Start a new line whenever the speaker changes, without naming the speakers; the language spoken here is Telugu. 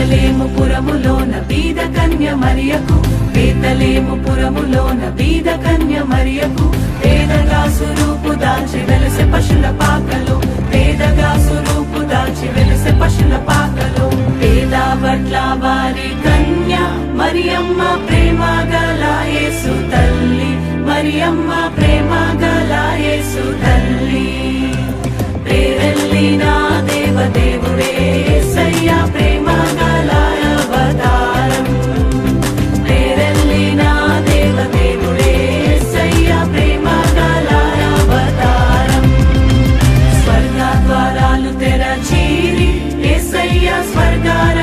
బేతలేము పురములోన బీద కన్య మరియకు, బేతలేము పురములోన బీద కన్య మరియకు, పేదగా సురూపు దాల్చి వెలసె పశుల పాకలో, పేదగా సురూపు దాల్చి వెలసె పశుల పాకలో. పేద పట్ల వారి కన్య మరియమ్మ ప్రేమ గల యేసు తల్లి, మరియమ్మ ప్రేమ గల యేసు తల్లి. పేరెల్లిన దేవదేవుడే యేసయ్య ప్రేమ గల అవతారం, పేరెల్లిన దేవదేవుడే యేసయ్య ప్రేమ గల అవతారం. స్వర్గ ద్వారాలు తెరచీరి యేసయ్య స్వర్గార